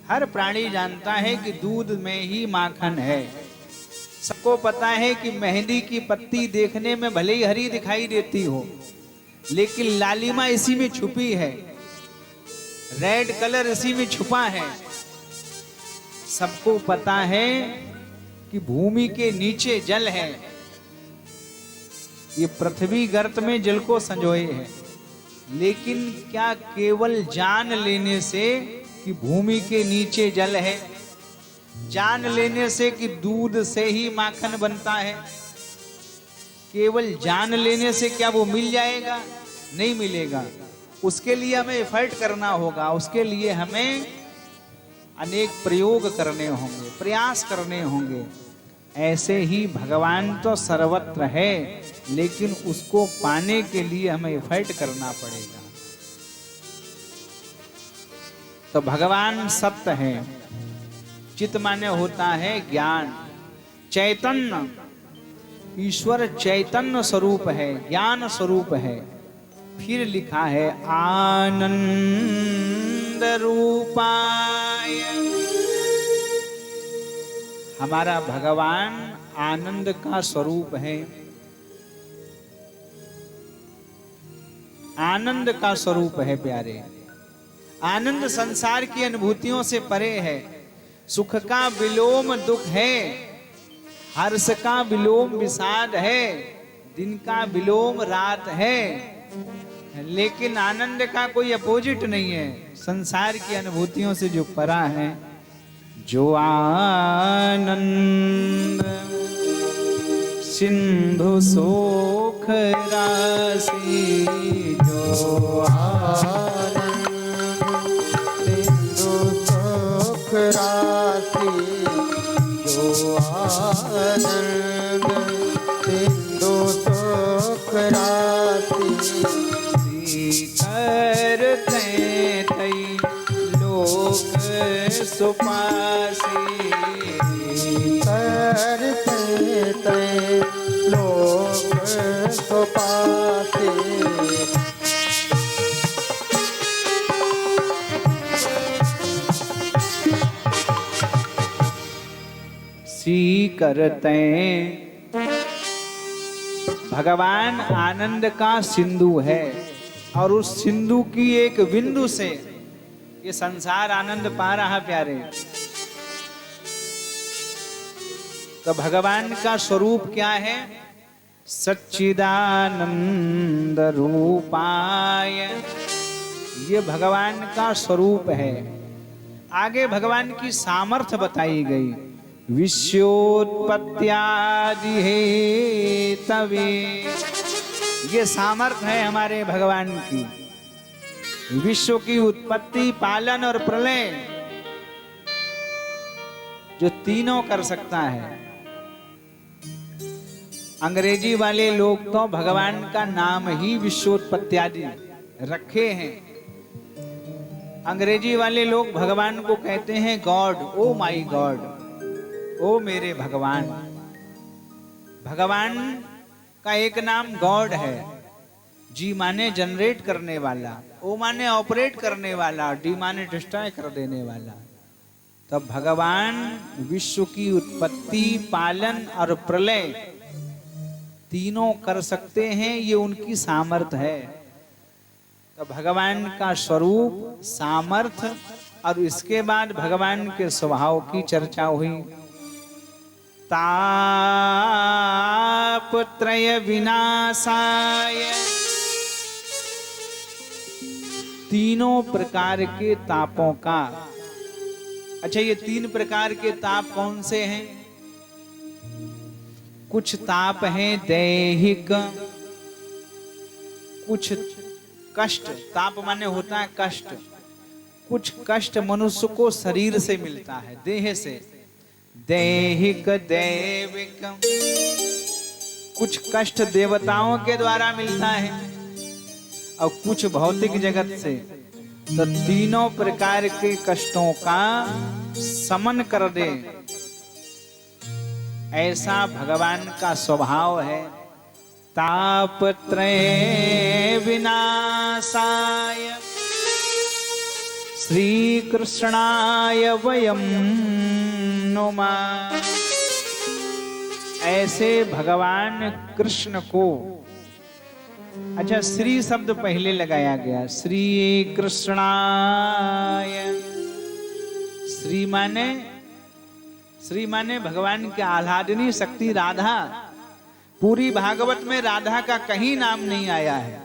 हर प्राणी जानता है कि दूध में ही माखन है। सबको पता है कि मेहंदी की पत्ती देखने में भले ही हरी दिखाई देती हो, लेकिन लालिमा इसी में छुपी है, रेड कलर इसी में छुपा है। सबको पता है कि भूमि के नीचे जल है, ये पृथ्वी गर्त में जल को संजोए है। लेकिन क्या केवल जान लेने से कि भूमि के नीचे जल है, जान लेने से कि दूध से ही माखन बनता है, केवल जान लेने से क्या वो मिल जाएगा? नहीं मिलेगा। उसके लिए हमें एफर्ट करना होगा, उसके लिए हमें अनेक प्रयोग करने होंगे, प्रयास करने होंगे। ऐसे ही भगवान तो सर्वत्र है, लेकिन उसको पाने के लिए हमें एफर्ट करना पड़ेगा। तो भगवान सत्य है। चित माने होता है ज्ञान, चैतन्य। ईश्वर चैतन्य स्वरूप है, ज्ञान स्वरूप है। फिर लिखा है आनंद रूपाय। हमारा भगवान आनंद का स्वरूप है, आनंद का स्वरूप है प्यारे। आनंद संसार की अनुभूतियों से परे है। सुख का विलोम दुख है, हर्ष का विलोम विषाद है, दिन का विलोम रात है। लेकिन आनंद का कोई अपोजिट नहीं है, संसार की अनुभूतियों से जो परा है। जो आनंद सिंधु सोख राशि, जो राशि, जो आनंद सिंधु सुख राशि। करते तई लोक सुपासी, करते तय लोक सुपासी। करते। भगवान आनंद का सिंधु है, और उस सिंधु की एक बिंदु से ये संसार आनंद पा रहा प्यारे। तो भगवान का स्वरूप क्या है? सच्चिदानंद रूपाय। ये भगवान का स्वरूप है। आगे भगवान की सामर्थ्य बताई गई। विश्वोत्पत्त्यादि हेतवे, ये सामर्थ्य है हमारे भगवान की। विश्व की उत्पत्ति, पालन और प्रलय जो तीनों कर सकता है। अंग्रेजी वाले लोग तो भगवान का नाम ही विश्वोत्पत्त्यादि रखे हैं। अंग्रेजी वाले लोग भगवान को कहते हैं गॉड, ओ माई गॉड, ओ मेरे भगवान। भगवान का एक नाम गॉड है। जी माने जनरेट करने वाला, ओ माने ऑपरेट करने वाला, डी माने डिस्ट्रॉय कर देने वाला। तब भगवान विश्व की उत्पत्ति, पालन और प्रलय तीनों कर सकते हैं, ये उनकी सामर्थ्य है। तो भगवान का स्वरूप, सामर्थ्य और इसके बाद भगवान के स्वभाव की चर्चा हुई। तापत्रय विनाशाय, तीनों प्रकार के तापों का। अच्छा, ये तीन प्रकार के ताप कौन से हैं? कुछ ताप हैं दैहिक, कुछ कष्ट, ताप माने होता है कष्ट। कुछ कष्ट मनुष्य को शरीर से मिलता है, देह से, दैहिक दैविक। कुछ कष्ट देवताओं के द्वारा मिलता है और कुछ भौतिक जगत से। तो तीनों प्रकार के कष्टों का समन कर दे, ऐसा भगवान का स्वभाव है। तापत्रय विनाशाय, श्री कृष्णाय वयम नुमः। ऐसे भगवान कृष्ण को, अच्छा श्री शब्द पहले लगाया गया, श्री कृष्णाय। श्री माने भगवान की आह्लादनी शक्ति राधा। पूरी भागवत में राधा का कहीं नाम नहीं आया है,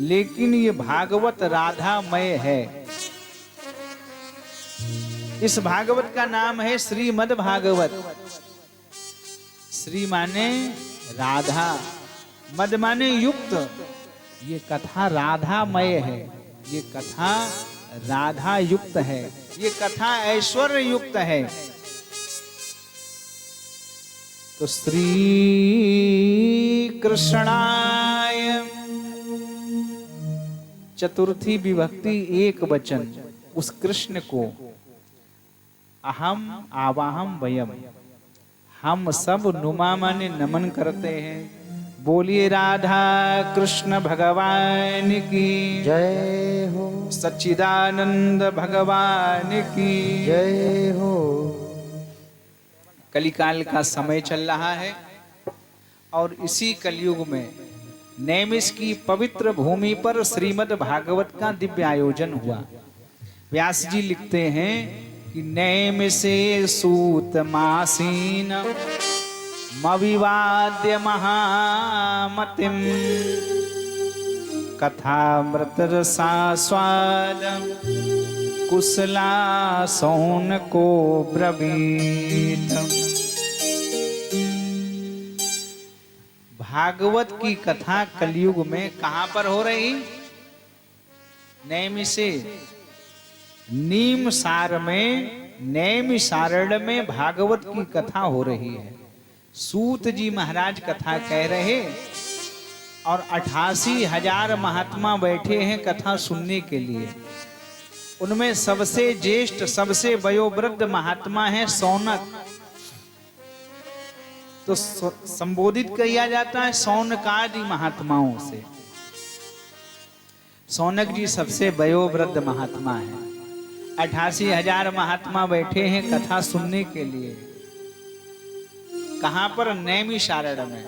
लेकिन ये भागवत राधामय है। इस भागवत का नाम है श्रीमद् भागवत। श्री माने राधा, मद माने युक्त। ये कथा राधामय है, ये कथा राधा युक्त है, ये कथा ऐश्वर्य युक्त है। तो श्री कृष्णाय, चतुर्थी विभक्ति एक वचन, उस कृष्ण को। अहम आवाहम वयम, हम सब नुमा माने नमन करते हैं। बोलिए राधा कृष्ण भगवान की जय हो, सच्चिदानंद भगवान की जय हो। कलिकाल का समय चल रहा है और इसी कलयुग में नैमिष की पवित्र भूमि पर श्रीमद् भागवत का दिव्य आयोजन हुआ। व्यास जी लिखते हैं कि नैमिषे सूत मासीन मविवाद्य महामतिम कथामृत रसास्वाद कुशला सौन को ब्रवीत। भागवत की कथा कलयुग में कहां पर हो रही? नैमिषे, नीम सार में, नैमिषारण्य में भागवत की कथा हो रही है। सूत जी महाराज कथा कह रहे और 88,000 महात्मा बैठे हैं कथा सुनने के लिए। उनमें सबसे ज्येष्ठ, सबसे वयोवृद्ध महात्मा है सौनक। तो संबोधित किया जाता है सौनकादि महात्माओं से। सौनक जी सबसे वयोवृद्ध महात्मा है। 88,000 महात्मा बैठे हैं कथा सुनने के लिए। कहां पर? नैमिषारण्य में।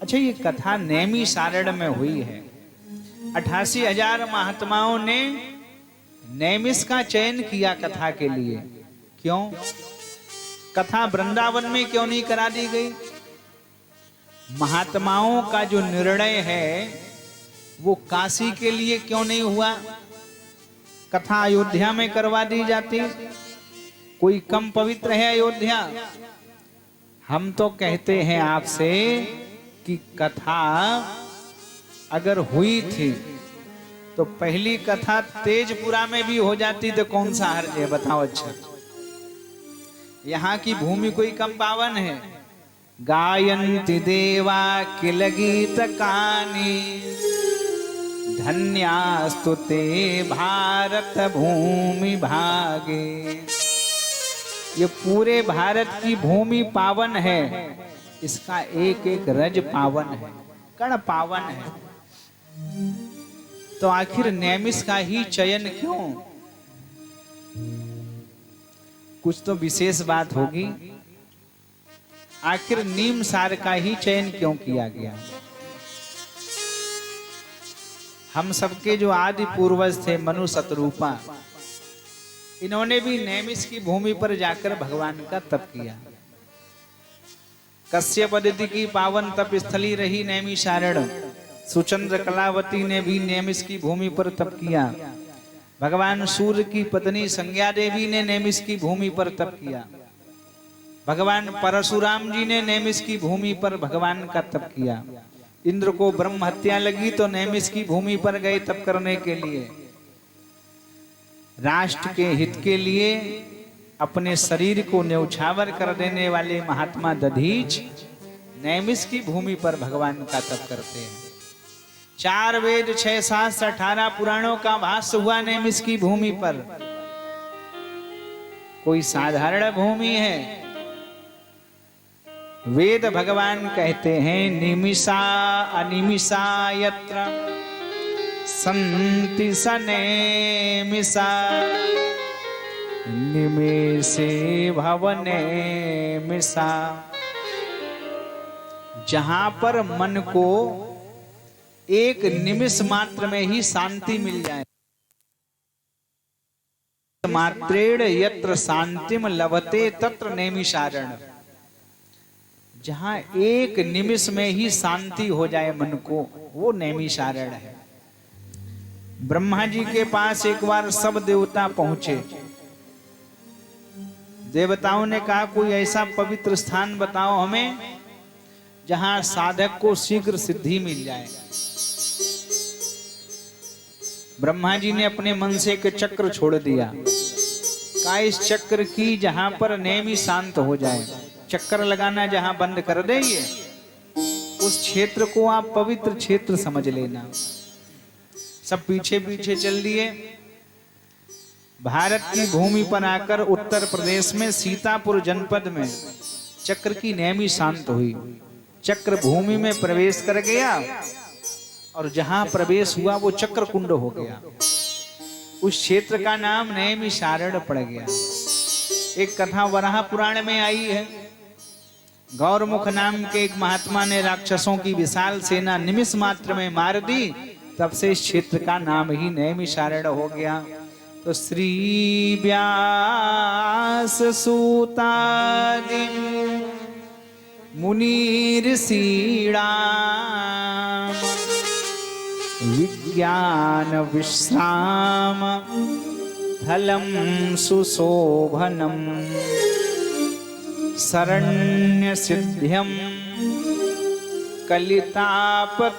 अच्छा, ये कथा नैमिषारण्य में हुई है। 88,000 महात्माओं ने नैमिष का चयन किया कथा के लिए। क्यों? कथा वृंदावन में क्यों नहीं करा दी गई? महात्माओं का जो निर्णय है वो काशी के लिए क्यों नहीं हुआ? कथा अयोध्या में करवा दी जाती। कोई कम पवित्र है अयोध्या? हम तो कहते हैं आपसे कि कथा अगर हुई थी तो पहली कथा तेजपुरा में भी हो जाती तो कौन सा हर्ज है? बताओ। अच्छा, यहाँ की भूमि कोई कम पावन है? गायन्ति देवा किल गीत कानी धन्यास्तु ते भारत भूमि भागे। ये पूरे भारत की भूमि पावन है, इसका एक एक रज पावन है, कण पावन है। तो आखिर नैमिष का ही चयन क्यों? कुछ तो विशेष बात होगी। आखिर नीम सार का ही चयन क्यों किया गया? हम सबके जो आदि पूर्वज थे मनु शतरूपा, इन्होंने भी नैमिष की भूमि पर जाकर भगवान का तप किया। कश्यप आदित्य की पावन तप स्थली रही नैमिषारण्य। सुचंद्र कलावती ने भी नैमिष की भूमि पर तप किया। भगवान सूर्य की पत्नी संज्ञा देवी ने नैमिष की भूमि पर तप किया। भगवान परशुराम जी ने नैमिष की भूमि पर भगवान का तप किया। इंद्र को ब्रह्म हत्या लगी तो नैमिष की भूमि पर गए तप करने के लिए। राष्ट्र के हित के लिए अपने शरीर को न्यौछावर कर देने वाले महात्मा दधीच नैमिष की भूमि पर भगवान का तप करते हैं। 4 वेद 6 शास्त्र 18 पुराणों का भाष्य हुआ नैमिष की भूमि पर। कोई साधारण भूमि है? वेद भगवान कहते हैं निमिषा अनिमिषा यत्र संति सनेमिषा निमेषे भवने मिषा। जहां पर मन को एक निमिष मात्र में ही शांति मिल जाए, मात्रेण यत्र शांतिम लभते तत्र नैमिषारण्य। जहां एक निमिष में ही शांति हो जाए मन को, वो नैमिषारण्य है। ब्रह्मा जी के पास एक बार सब देवता पहुंचे। देवताओं ने कहा कोई ऐसा पवित्र स्थान बताओ हमें जहां साधक को शीघ्र सिद्धि मिल जाए। ब्रह्मा जी ने अपने मन से एक चक्र छोड़ दिया। कहा इस चक्र की जहां पर नेमी शांत हो जाए, चक्कर लगाना जहां बंद कर देंगे, उस क्षेत्र को आप पवित्र क्षेत्र समझ लेना। सब पीछे पीछे चल दिए। भारत की भूमि पर आकर उत्तर प्रदेश में सीतापुर जनपद में चक्र की नेमी शांत हुई। चक्र भूमि में प्रवेश कर गया और जहां प्रवेश हुआ वो चक्र कुंड हो गया। उस क्षेत्र का नाम नैमिषारण्य पड़ गया। एक कथा वराह पुराण में आई है। गौरमुख नाम के एक महात्मा ने राक्षसों की विशाल सेना निमिष मात्र में मार दी। तब से इस क्षेत्र का नाम ही नैमिषारण्य हो गया। तो श्री व्यास सूतादि मुनि ऋषीणां विज्ञान विश्राम फलं सुशोभनम शरण्य सिद्ध्यम कलितापतापितं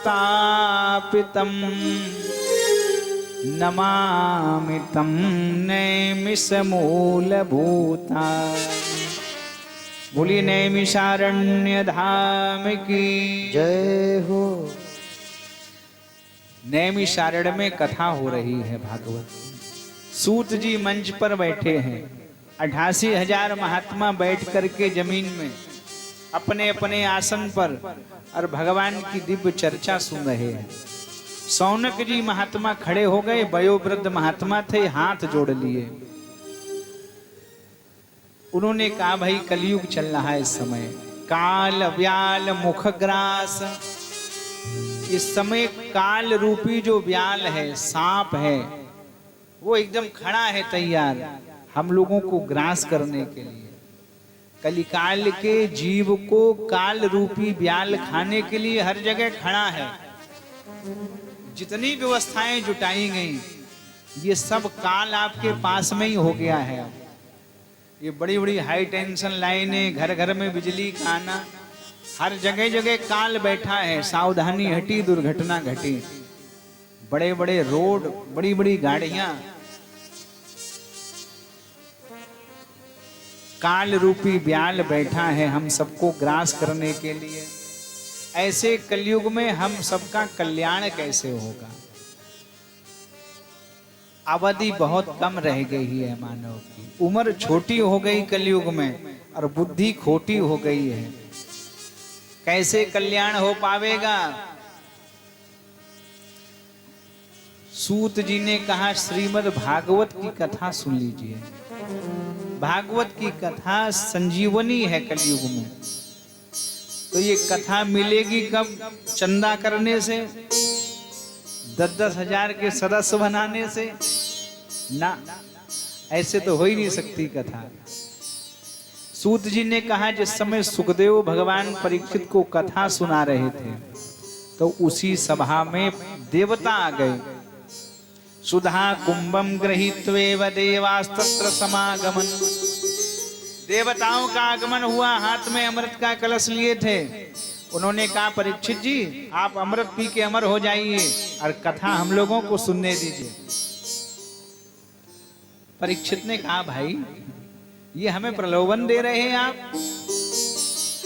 नमामि तं नैमिषमूलभूता। बोलिए नैमिषारण्य धाम की जय हो। नैमिषारण्य में कथा हो रही है भागवत। सूत जी मंच पर बैठे हैं। 88,000 महात्मा बैठ करके जमीन में अपने अपने आसन पर और भगवान की दिव्य चर्चा सुन रहे हैं। सौनक जी महात्मा खड़े हो गए। वयोवृद्ध महात्मा थे, हाथ जोड़ लिए। उन्होंने कहा भाई कलयुग चल रहा है इस समय, काल व्याल मुख ग्रास। इस समय काल रूपी जो व्याल है, सांप है, वो एकदम खड़ा है तैयार हम लोगों को ग्रास करने के लिए। कलिकाल के जीव को काल रूपी व्याल खाने के लिए हर जगह खड़ा है। जितनी व्यवस्थाएं जुटाई गई, ये सब काल आपके पास में ही हो गया है। ये बड़ी बड़ी हाई टेंशन लाइनें, घर घर में बिजली का आना, हर जगह जगह काल बैठा है। सावधानी हटी, दुर्घटना घटी। बड़े बड़े रोड, बड़ी बड़ी गाड़ियां, काल रूपी व्याल बैठा है हम सबको ग्रास करने के लिए। ऐसे कलयुग में हम सबका कल्याण कैसे होगा? अवधि बहुत कम रह गई है मानव की, उम्र छोटी हो गई कलयुग में और बुद्धि खोटी हो गई है। कैसे कल्याण हो पावेगा? सूत जी ने कहा श्रीमद् भागवत की कथा सुन लीजिए। भागवत की कथा संजीवनी है कलयुग में। तो ये कथा मिलेगी कब? चंदा करने से, 10-10 हजार के सदस्य बनाने से ना, ऐसे तो हो ही नहीं सकती कथा। सूत जी ने कहा जिस समय सुखदेव भगवान परीक्षित को कथा सुना रहे थे तो उसी सभा में देवता आ गए। सुधा कुंभम गृहीत्वेव देवास्तत्र समागमन। देवताओं का आगमन हुआ, हाथ में अमृत का कलश लिए थे। उन्होंने कहा परीक्षित जी आप अमृत पी के अमर हो जाइए और कथा हम लोगों को सुनने दीजिए। परीक्षित ने कहा भाई ये हमें प्रलोभन दे रहे हैं आप,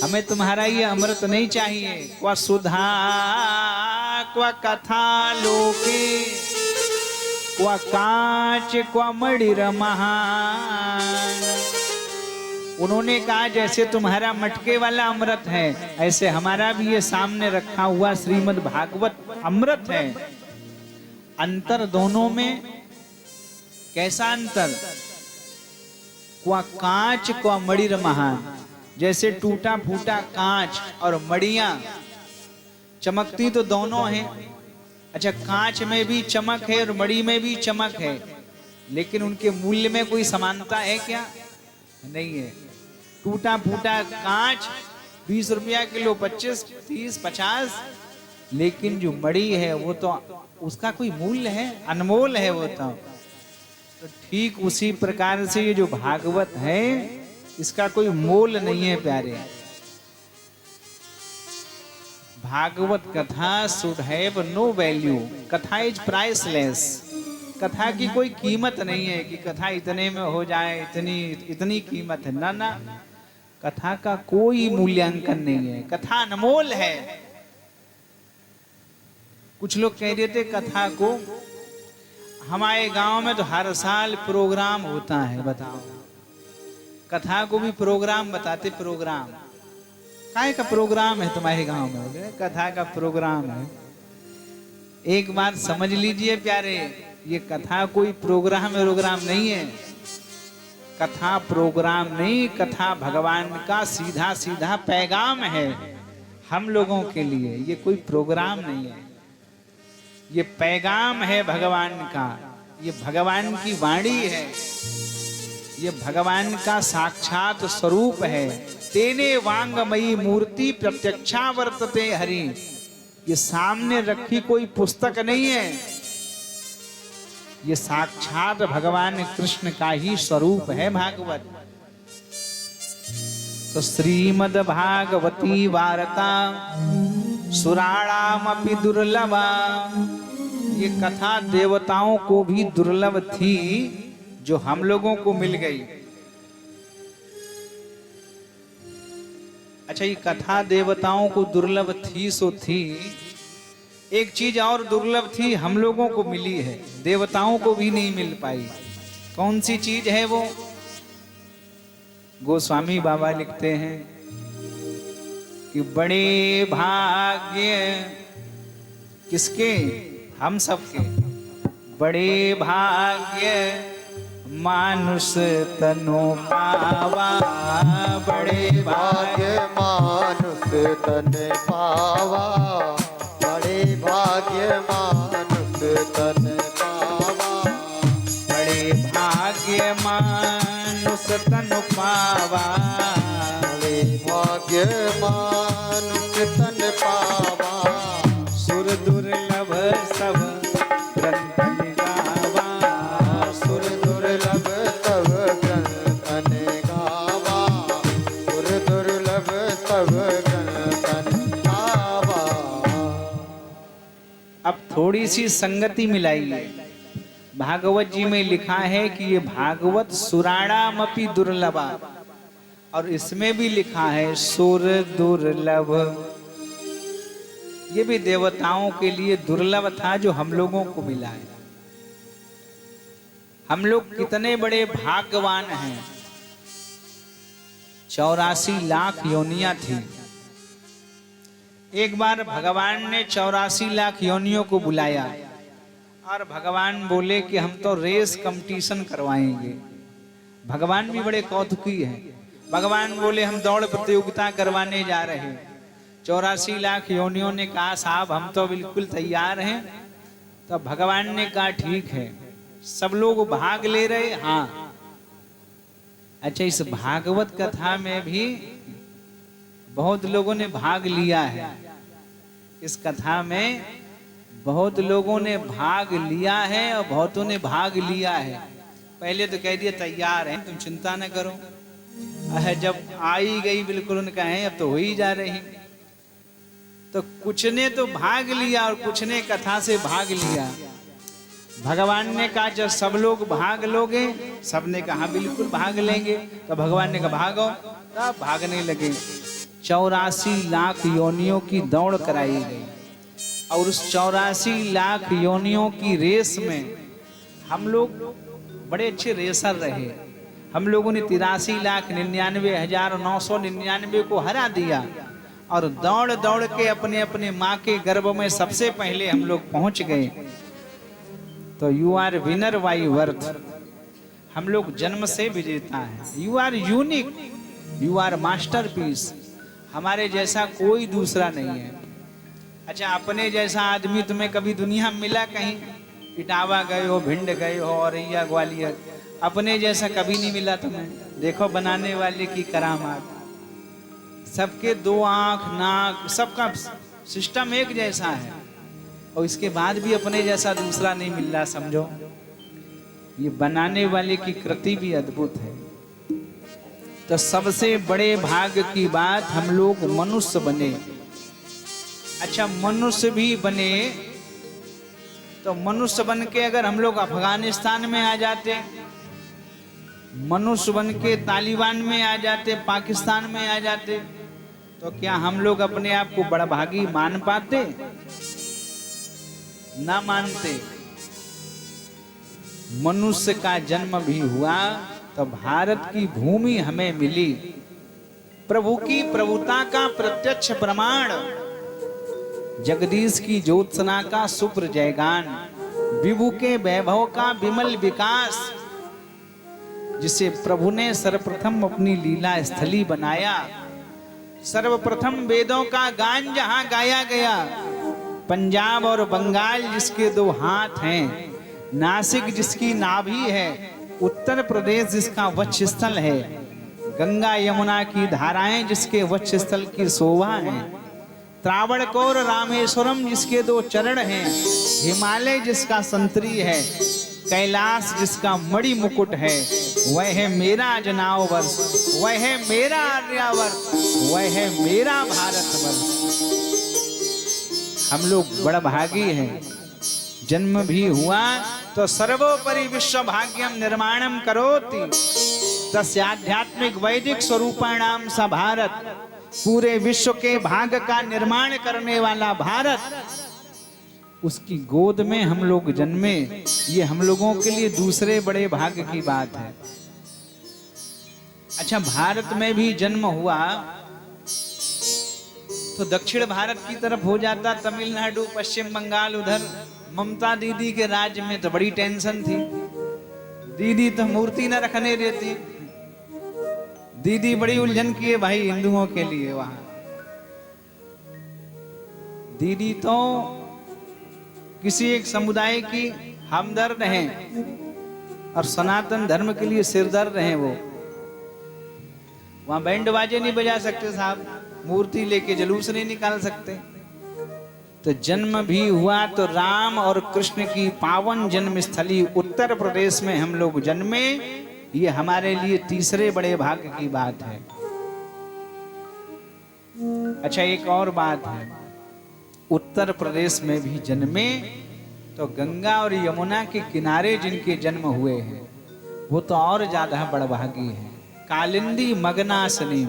हमें तुम्हारा ये अमृत नहीं चाहिए। क्व सुधा क्व कथा लोके क्व कांच क्व मणिर महान। उन्होंने कहा जैसे तुम्हारा मटके वाला अमृत है ऐसे हमारा भी ये सामने रखा हुआ श्रीमद् भागवत अमृत है। अंतर दोनों में कैसा अंतर? क्वा कांच क्वा मणिर महान। जैसे टूटा फूटा कांच और मड़ियां चमकती तो दोनों हैं। अच्छा, कांच में भी चमक है और मड़ी में भी चमक है, लेकिन उनके मूल्य में कोई समानता है क्या? नहीं है। टूटा फूटा कांच 20 रुपया किलो, 25, 30, 50, लेकिन जो मड़ी है वो तो उसका कोई मूल्य है, अनमोल है वो तो ठीक उसी प्रकार से ये जो भागवत है इसका कोई मोल नहीं है प्यारे। भागवत कथा शुड हैव नो वैल्यू। कथा इज प्राइसलेस। कथा की कोई कीमत नहीं है कि कथा इतने में हो जाए, इतनी कीमत है ना ना। कथा का कोई मूल्यांकन नहीं है, कथा अनमोल है। कुछ लोग कह देते कथा को, हमारे गांव में तो हर साल प्रोग्राम होता है। बताओ, कथा को भी प्रोग्राम बताते। प्रोग्राम काय का प्रोग्राम है तुम्हारे गांव में? कथा का प्रोग्राम है। एक बात समझ लीजिए प्यारे, ये कथा कोई प्रोग्राम नहीं है। कथा प्रोग्राम नहीं, कथा भगवान का सीधा सीधा पैगाम है हम लोगों के लिए। ये कोई प्रोग्राम नहीं है, ये पैगाम है भगवान का। ये भगवान की वाणी है, ये भगवान का साक्षात स्वरूप है। तेने वांगमयी मूर्ति प्रत्यक्षा वर्तते हरि। ये सामने रखी कोई पुस्तक नहीं है, ये साक्षात भगवान कृष्ण का ही स्वरूप है भागवत। तो श्रीमद् भागवती वार्ता सुराणामपि दुर्लभा। ये कथा देवताओं को भी दुर्लभ थी जो हम लोगों को मिल गई। अच्छा, ये कथा देवताओं को दुर्लभ थी सो थी, एक चीज और दुर्लभ थी हम लोगों को मिली है, देवताओं को भी नहीं मिल पाई। कौन सी चीज है वो? गोस्वामी बाबा लिखते हैं कि बड़े भाग्य किसके? हम सबके। बड़े भाग्य मानुष तनु पावा। बड़े भाग्य मानुष तन पावा। बड़े भाग्य मानुष तन पावा। बड़े भाग्य मानुष तनु पावा। बड़े भाग्य मानुष तन पावा। सुर दुर्लभ सब ग्रंथ गावा। सुर दुर्लभ सब ग्रंथन गावा। सुर दुर्लभ सब ग्रंथन गावा। अब थोड़ी सी संगति मिलाइए। भागवत जी में लिखा है कि ये भागवत सुराणामपि दुर्लभा, और इसमें भी लिखा है सुर दुर्लभ। ये भी देवताओं के लिए दुर्लभ था जो हम लोगों को मिला है। हम लोग कितने बड़े भाग्यवान हैं। 84 लाख योनियां थी। एक बार भगवान ने 84 लाख योनियों को बुलाया और भगवान बोले कि हम तो रेस कंपटीशन करवाएंगे। भगवान भी बड़े कौतुकी हैं। भगवान बोले हम दौड़ प्रतियोगिता करवाने जा रहे हैं। 84 लाख योनियों ने कहा साहब हम तो बिल्कुल तैयार हैं। तो भगवान ने कहा ठीक है, सब लोग भाग ले रहे? हाँ। अच्छा, इस भागवत कथा में भी बहुत लोगों ने भाग लिया है। इस कथा में बहुत लोगों ने भाग लिया है और बहुतों ने भाग लिया है। पहले तो कह दिया तैयार हैं, तुम चिंता न करो। जब आई गई बिल्कुल उनका है अब तो हो ही जा रही। तो कुछ ने तो भाग लिया और कुछ ने कथा से भाग लिया। भगवान ने कहा जब सब लोग भाग लोगे? सबने कहा बिल्कुल भाग लेंगे। तो भगवान ने कहा भागो, तब भागने लगे। 84 लाख योनियों की दौड़ कराई गई और उस 84 लाख योनियों की रेस में हम लोग बड़े अच्छे रेसर रहे। हम लोगों ने 83,99,999 को हरा दिया और दौड़ दौड़ के अपने अपने माँ के गर्भ में सबसे पहले हम लोग पहुंच गए। तो you are winner by birth. हम लोग जन्म से विजेता हैं। You are unique, you are masterpiece. हमारे जैसा कोई दूसरा नहीं है। अच्छा, अपने जैसा आदमी तुम्हें कभी दुनिया में मिला कहीं? इटावा गए हो, भिंड गए हो, औरैया, ग्वालियर, अपने जैसा कभी नहीं मिला तुम्हें। देखो बनाने वाले की करामात। सबके दो आंख, नाक, सबका सिस्टम एक जैसा है, और इसके बाद भी अपने जैसा दूसरा नहीं मिल रहा। समझो, ये बनाने वाले की कृति भी अद्भुत है। तो सबसे बड़े भाग्य की बात, हम लोग मनुष्य बने। अच्छा, मनुष्य भी बने तो मनुष्य बन के अगर हम लोग अफगानिस्तान में आ जाते, मनुष्य बन के तालिबान में आ जाते, पाकिस्तान में आ जाते, तो क्या हम लोग अपने आप को बड़भागी मान पाते? ना मानते। मनुष्य का जन्म भी हुआ तो भारत की भूमि हमें मिली। प्रभु की प्रभुता का प्रत्यक्ष प्रमाण, जगदीश की ज्योत्सना का शुभ्र जयगान, विभु के वैभव का विमल विकास, जिसे प्रभु ने सर्वप्रथम अपनी लीला स्थली बनाया। सर्वप्रथम वेदों का गान जहां गाया गया, पंजाब और बंगाल जिसके दो हाथ हैं, नासिक जिसकी नाभि है, उत्तर प्रदेश जिसका वक्षस्थल है, गंगा यमुना की धाराएं जिसके वक्षस्थल की शोभा है, त्रावणकोर रामेश्वरम जिसके दो चरण हैं, हिमालय जिसका संतरी है, कैलाश जिसका मणि मुकुट है, वह है मेरा जनाव वर्ष, वह है मेरा आर्यावर्त, वह है मेरा भारतवर्ष। हम लोग बड़भागी हैं। जन्म भी हुआ तो सर्वोपरि विश्व भाग्यम निर्माणम करोति, तस्य आध्यात्मिक वैदिक स्वरूपाणाम सा भारत। पूरे विश्व के भाग्य का निर्माण करने वाला भारत, उसकी गोद में हम लोग जन्मे, ये हम लोगों के लिए दूसरे बड़े भाग्य की बात है। अच्छा, भारत में भी जन्म हुआ तो दक्षिण भारत की तरफ हो जाता, तमिलनाडु, पश्चिम बंगाल, उधर ममता दीदी के राज्य में तो बड़ी टेंशन थी। दीदी तो मूर्ति न रखने देती। दीदी बड़ी उलझन की है भाई हिंदुओं के लिए। वहां दीदी तो किसी एक समुदाय की हमदर्द हैं और सनातन धर्म के लिए सिरदर्द हैं। वो वहां बैंड बाजे नहीं बजा सकते साहब, मूर्ति लेके जुलूस नहीं निकाल सकते। तो जन्म भी हुआ तो राम और कृष्ण की पावन जन्म स्थली उत्तर प्रदेश में हम लोग जन्मे, ये हमारे लिए तीसरे बड़े भाग्य की बात है। अच्छा, एक और बात है, उत्तर प्रदेश में भी जन्मे तो गंगा और यमुना के किनारे जिनके जन्म हुए हैं वो तो और ज्यादा बड़भागी हैं। कालिंदी मगनासनी,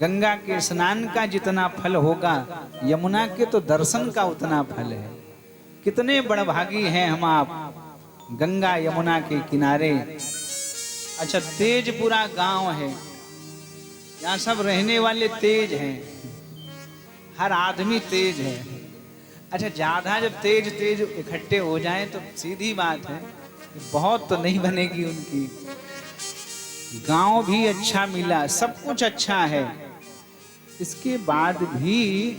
गंगा के स्नान का जितना फल होगा, यमुना के तो दर्शन का उतना फल है। कितने बड़भागी हैं हम आप, गंगा यमुना के किनारे। अच्छा, तेजपुरा गांव है, यहाँ सब रहने वाले तेज हैं, हर आदमी तेज है। अच्छा, ज्यादा जब तेज तेज इकट्ठे हो जाएं तो सीधी बात है बहुत तो नहीं बनेगी उनकी। गांव भी अच्छा मिला, सब कुछ अच्छा है, इसके बाद भी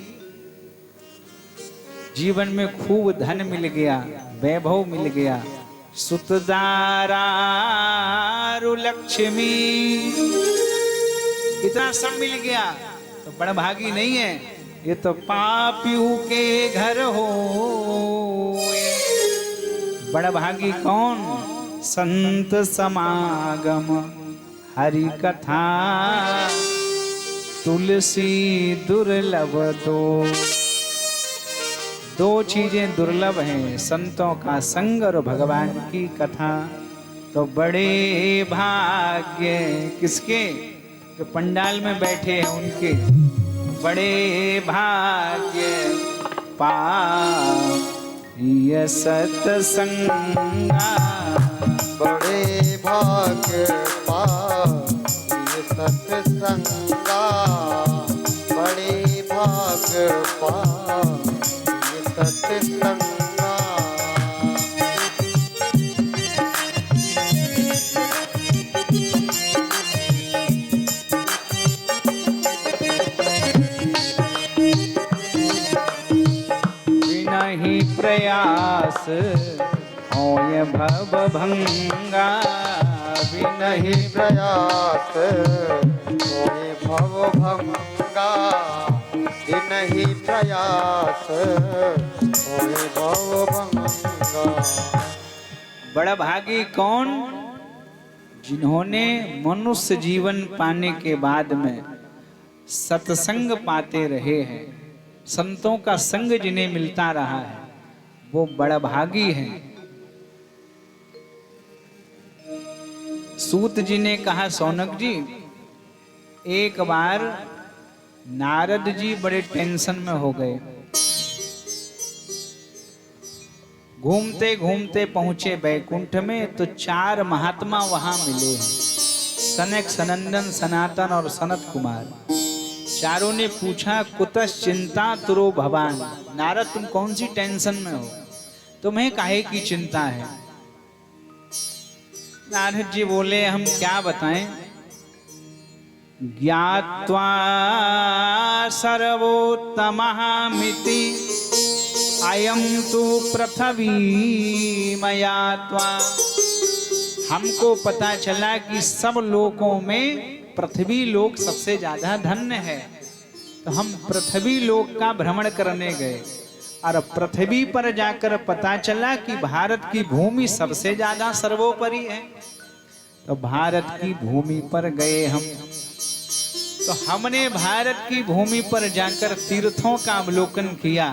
जीवन में खूब धन मिल गया, वैभव मिल गया, सुतदारारु लक्ष्मी, इतना सब मिल गया तो बड़भागी नहीं है। ये तो पापियों के घर हो। बड़भागी कौन? संत समागम, हरि कथा, तुलसी दुर्लभ दो चीजें दुर्लभ हैं, संतों का संग और भगवान की कथा। तो बड़े भाग्य किसके? जो पंडाल में बैठे हैं उनके। बड़े भाग्य पाय सत्संगा, बड़े भाग्य पाय सत्संगा, बड़े भाग्य पाय सत्संगा। प्रयास होय भव भंगा नहीं प्रयास होए भव भंगा, नहीं प्रयास होए भव भंगा। बड़ा भागी कौन? जिन्होंने मनुष्य जीवन पाने के बाद में सत्संग पाते रहे हैं, संतों का संग जिन्हें मिलता रहा है, वो बड़ा भागी है। सूत जी ने कहा, सौनक जी, एक बार नारद जी बड़े टेंशन में हो गए। घूमते घूमते पहुंचे बैकुंठ में, तो 4 महात्मा वहां मिले हैं, सनक, सनंदन, सनातन और सनत कुमार। चारों ने पूछा, कुतः चिंता तुरो भवान। नारद, तुम कौन सी टेंशन में हो? तुम्हें काहे की चिंता है? नारद जी बोले, हम क्या बताएं, ज्ञात्वा सर्वोत्तमः मिति अयं तु पृथ्वी मया त्वा। हमको पता चला कि सब लोकों में पृथ्वी लोक सबसे ज्यादा धन्य है, तो हम पृथ्वी लोक का भ्रमण करने गए और पृथ्वी पर जाकर पता चला कि भारत की भूमि सबसे ज्यादा सर्वोपरि है। तो भारत की भूमि पर गए हम, तो हमने भारत की भूमि पर जाकर तीर्थों का अवलोकन किया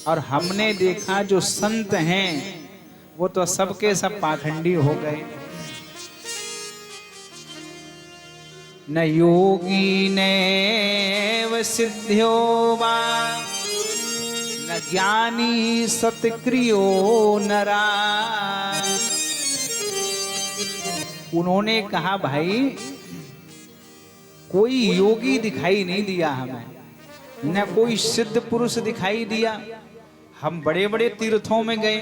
और हमने देखा जो संत हैं वो तो सबके सब पाखंडी हो गए। न योगी नैव सिद्ध्यो वा न ज्ञानी सत्क्रियो नरा। उन्होंने कहा, भाई कोई योगी दिखाई नहीं दिया हमें, न कोई सिद्ध पुरुष दिखाई दिया। हम बड़े बड़े तीर्थों में गए।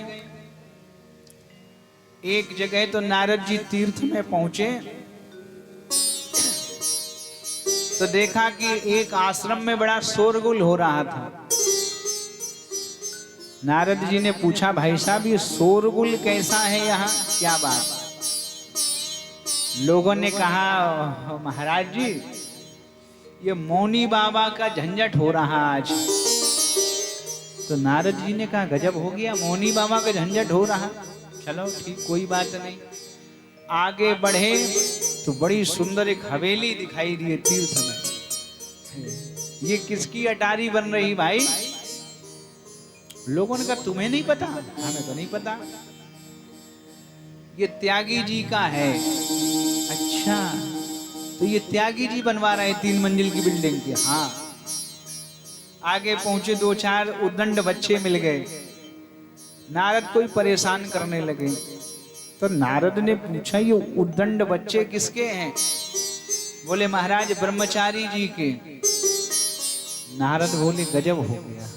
एक जगह तो नारद जी तीर्थ में पहुंचे तो देखा कि एक आश्रम में बड़ा शोरगुल हो रहा था। नारद जी ने पूछा, भाई साहब ये शोरगुल कैसा है यहाँ, क्या बात? लोगों ने कहा, महाराज जी ये मौनी बाबा का झंझट हो रहा आज। तो नारद जी ने कहा, गजब हो गया, मौनी बाबा का झंझट हो रहा। चलो ठीक, कोई बात नहीं। आगे बढ़े तो बड़ी सुंदर एक हवेली दिखाई दी तीर्थ में। ये किसकी अटारी बन रही भाई? लोगों ने कहा, तुम्हें नहीं पता? हमें तो नहीं पता। ये त्यागी जी का है। अच्छा, तो ये त्यागी जी बनवा रहे 3 मंजिल की बिल्डिंग की? हाँ। आगे पहुंचे, 2-4 उद्दंड बच्चे मिल गए। नारद कोई परेशान करने लगे। तो नारद ने पूछा, ये उद्दंड बच्चे किसके हैं? बोले, महाराज ब्रह्मचारी जी के। नारद बोले, गजब हो गया,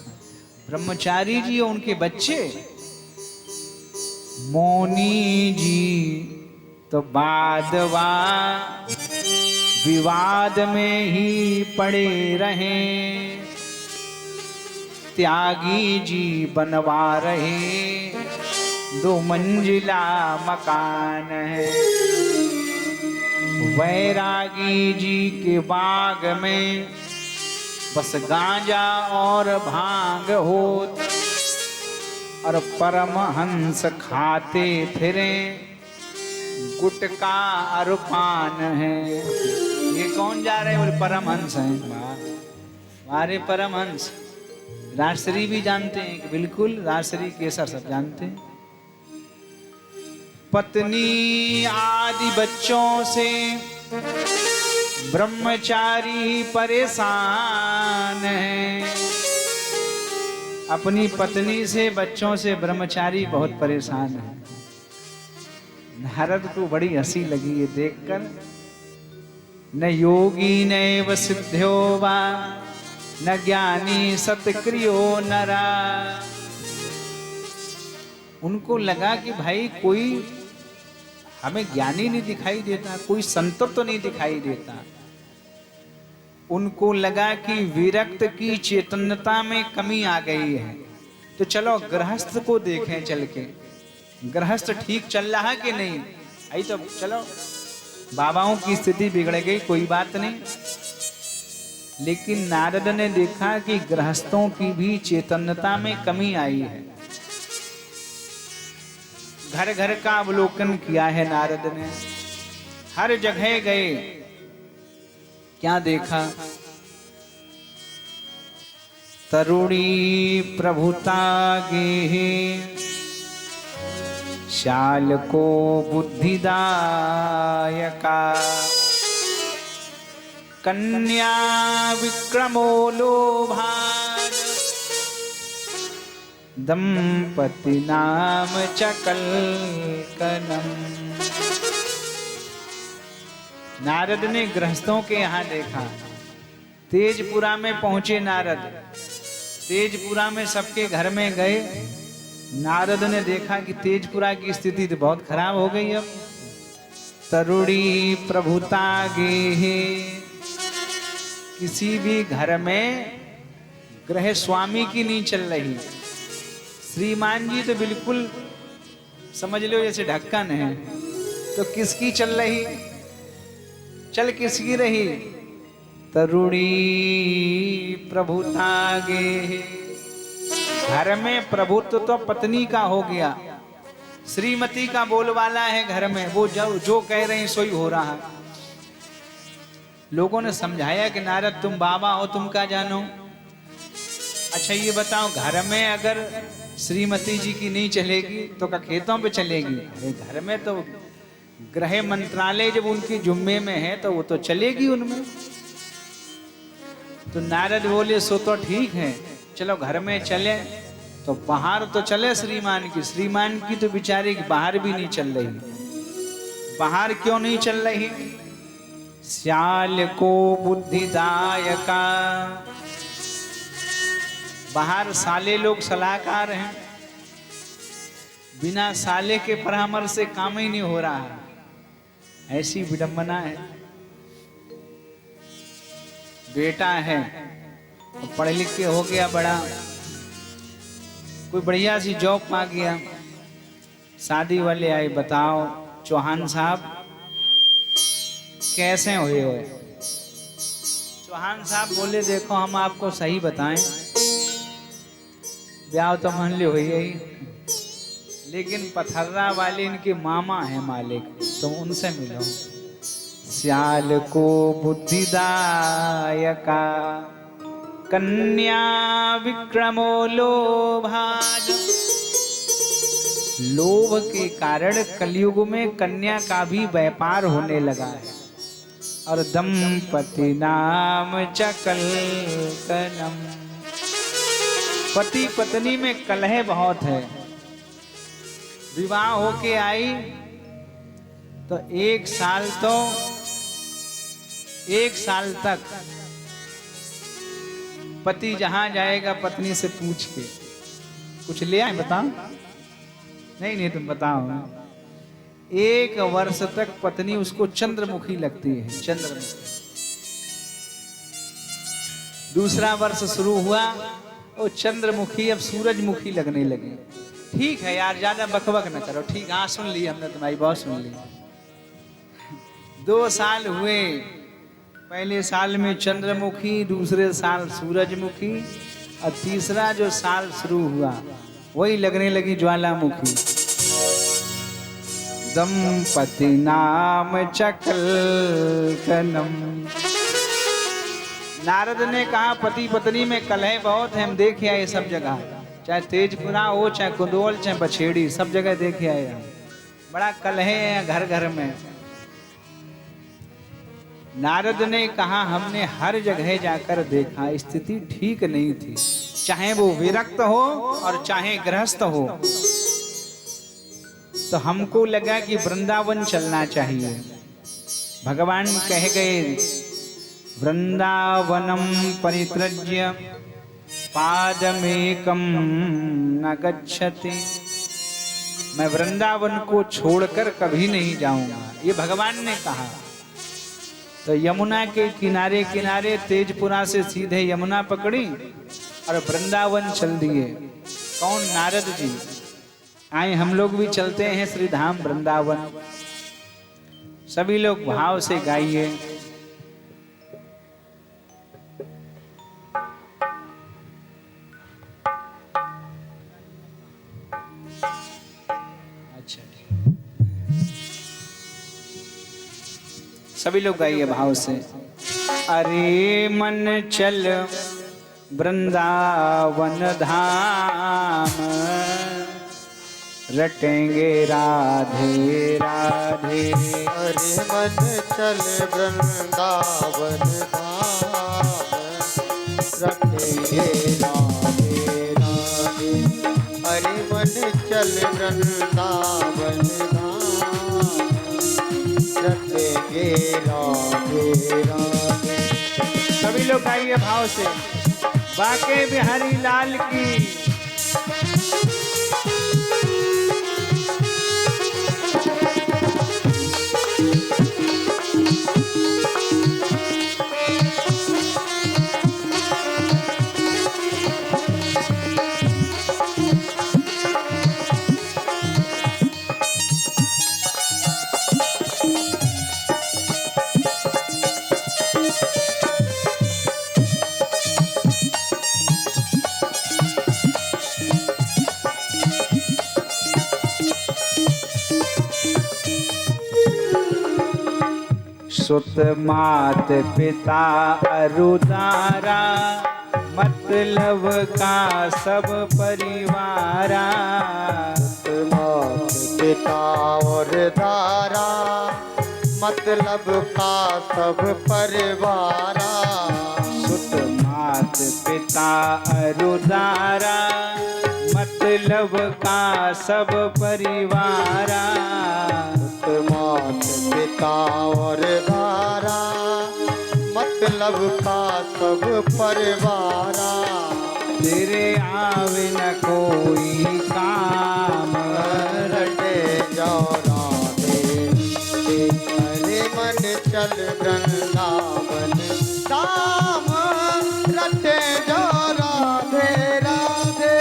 ब्रह्मचारी जी और उनके बच्चे? मौनी जी तो बादवा विवाद में ही पड़े रहे, त्यागी जी बनवा रहे 2 मंजिला मकान है। वैरागी जी के बाग में बस गांजा और भांग होत, और परमहंस खाते फिरे गुटका और पान है। ये कौन जा रहे हैं? बोले, परमहंस हैं। हमारे परमहंस राजश्री भी जानते हैं कि बिल्कुल, राजश्री केसर सब जानते हैं। पत्नी आदि बच्चों से ब्रह्मचारी परेशान है। अपनी पत्नी से, बच्चों से ब्रह्मचारी बहुत परेशान है। नारद को बड़ी हंसी लगी ये देखकर। न योगी नैव सिद्ध्यो वा न ज्ञानी सत्क्रियो नरा। उनको लगा कि भाई कोई हमें ज्ञानी नहीं दिखाई देता, कोई संत तो नहीं दिखाई देता। उनको लगा कि विरक्त की चेतनता में कमी आ गई है, तो चलो गृहस्थ को देखें चल के, गृहस्थ ठीक चल रहा है कि नहीं। आई तो चलो बाबाओं की स्थिति बिगड़ गई, कोई बात नहीं। लेकिन नारद ने देखा कि गृहस्थों की भी चेतन्यता में कमी आई है। घर घर का अवलोकन किया है नारद ने, हर जगह गए, क्या देखा? तरुणी प्रभुता गेहे शाल को बुद्धिदायका कन्या विक्रमो लोभान दंपति नाम चकलकनम। नारद ने गृहस्थों के यहाँ देखा। तेजपुरा में पहुंचे नारद, तेजपुरा में सबके घर में गए। नारद ने देखा कि तेजपुरा की स्थिति तो बहुत खराब हो गई। अब तरुणी प्रभुता गेहे, किसी भी घर में गृह स्वामी की नहीं चल रही। श्रीमान जी तो बिल्कुल समझ लो जैसे ढक्कन है, तो किसकी चल रही? चल किसकी रही? तरुणी प्रभुता गेहे, घर में प्रभुत्व तो पत्नी का हो गया, श्रीमती का बोलवाला है घर में, वो जो कह रहे हैं सो ही हो रहा है। लोगों ने समझाया कि नारद तुम बाबा हो, तुम क्या जानो। अच्छा ये बताओ, घर में अगर श्रीमती जी की नहीं चलेगी तो क्या खेतों पे चलेगी? अरे घर में तो गृह मंत्रालय जब उनकी जुम्मे में है तो वो तो चलेगी उनमें। तो नारद बोले सो तो ठीक है, चलो घर में चले। तो बाहर तो चले श्रीमान की तो बेचारी बाहर भी नहीं चल रही। बाहर क्यों नहीं चल रही? श्याल को बुद्धिदायका, बाहर साले लोग सलाहकार हैं, बिना साले के परामर्श से काम ही नहीं हो रहा है। ऐसी विडंबना है। बेटा है पढ़ लिख के हो गया बड़ा, कोई बढ़िया सी जॉब पा गया, शादी वाले आए, बताओ चौहान साहब कैसे हुए हो? चौहान साहब बोले देखो हम आपको सही बताएं, ब्याह तो मान ली हुई है, लेकिन पथर्रा वाले इनके मामा है मालिक, तुम उनसे मिलो। श्याल को बुद्धिदायका कन्या विक्रमो लोभाज, लोभ के कारण कलयुग में कन्या का भी व्यापार होने लगा है। और दंपति नाम चकलकनम, पति पत्नी में कलह बहुत है। विवाह होके आई तो एक साल तक पति जहां जाएगा पत्नी से पूछ के कुछ ले आए, बताओ। नहीं तुम बताओ। 1 वर्ष तक पत्नी उसको चंद्रमुखी लगती है, चंद्रमुखी। दूसरा वर्ष शुरू हुआ, वो चंद्रमुखी अब सूरजमुखी लगने लगी। ठीक है यार, ज्यादा बकबक न करो, ठीक। हाँ सुन ली हमने, तुम्हारी बहुत सुन ली। 2 साल हुए, पहले साल में चंद्रमुखी, दूसरे साल सूरजमुखी, और तीसरा जो साल शुरू हुआ वही लगने लगी ज्वालामुखी। दंपति नाम चकलकनम। नारद ने कहा पति पत्नी में कलह बहुत है, हम देखे आए सब जगह, चाहे तेजपुरा हो, चाहे कुंदोल, चाहे बछेड़ी, सब जगह देखे आए हम। बड़ा कलह है घर घर में। नारद ने कहा हमने हर जगह जाकर देखा, स्थिति ठीक नहीं थी, चाहे वो विरक्त हो और चाहे गृहस्थ हो। तो हमको लगा कि वृंदावन चलना चाहिए। भगवान कह गए वृंदावनम परित्रज्य पादमेकम न गच्छति, मैं वृंदावन को छोड़कर कभी नहीं जाऊंगा, ये भगवान ने कहा। तो यमुना के किनारे किनारे तेजपुरा से सीधे यमुना पकड़ी और वृंदावन चल दिए। कौन? नारद जी। आए हम लोग भी चलते हैं श्री धाम वृंदावन। सभी लोग भाव से गाइए। अच्छा, सभी लोग गाइए भाव से। अरे मन चल वृंदावन धाम, रटेंगे राधे राधे। अरे मन चल वृंदावन धाम, रटेंगे राधे राधे। अरे मन चल वृंदावन धाम, रटेंगे राधे राधे। सभी लोग गाइए भाव से। बाके बिहारी लाल की। सुत मात पिता अरुदारा, मतलब का सब परिवारा। सुत मात पिता और दारा, मतलब का सब परिवारा। सुत मात पिता अरुदारा, मतलब का सब परिवारा। सुत मात पिता और दारा, मतलब का सब परिवारा। तेरे आवे न कोई काम, रटे जाओ राधे। अरे मन चल वृंदावन धाम, रटे जाओ राधे राधे।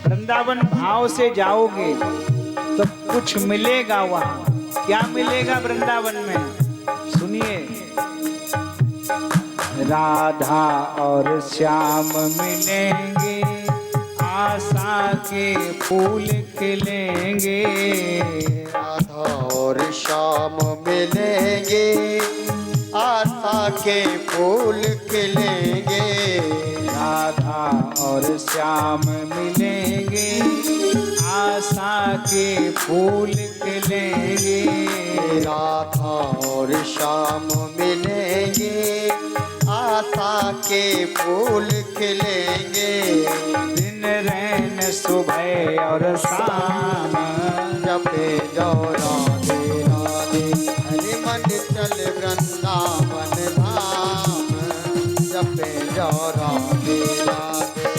वृंदावन भाव से जाओगे तो कुछ मिलेगा वहां। क्या मिलेगा वृंदावन में? सुनिए। राधा और श्याम मिलेंगे, आशा के फूल खिलेंगे। राधा और श्याम मिलेंगे, आशा के फूल खिलेंगे। राधा और श्याम मिलेंगे, आशा के फूल खिलेंगे। राधा और श्याम मिलेंगे, आशा के फूल खिलेंगे। दिन रैन सुबह और शाम, जपे जाओ राधे राधे। हरे मन चल वृंदावन धाम, जपे जाओ राधे राधे।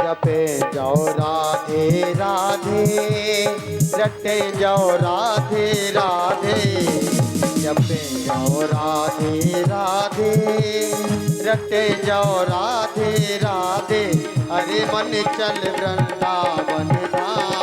जपे जाओ राधे राधे, रटे जाओ राधे राधे। जपे जाओ राधे राधे, रटे जाओ राधे राधे। अरे मन चल वृंदावन धाम,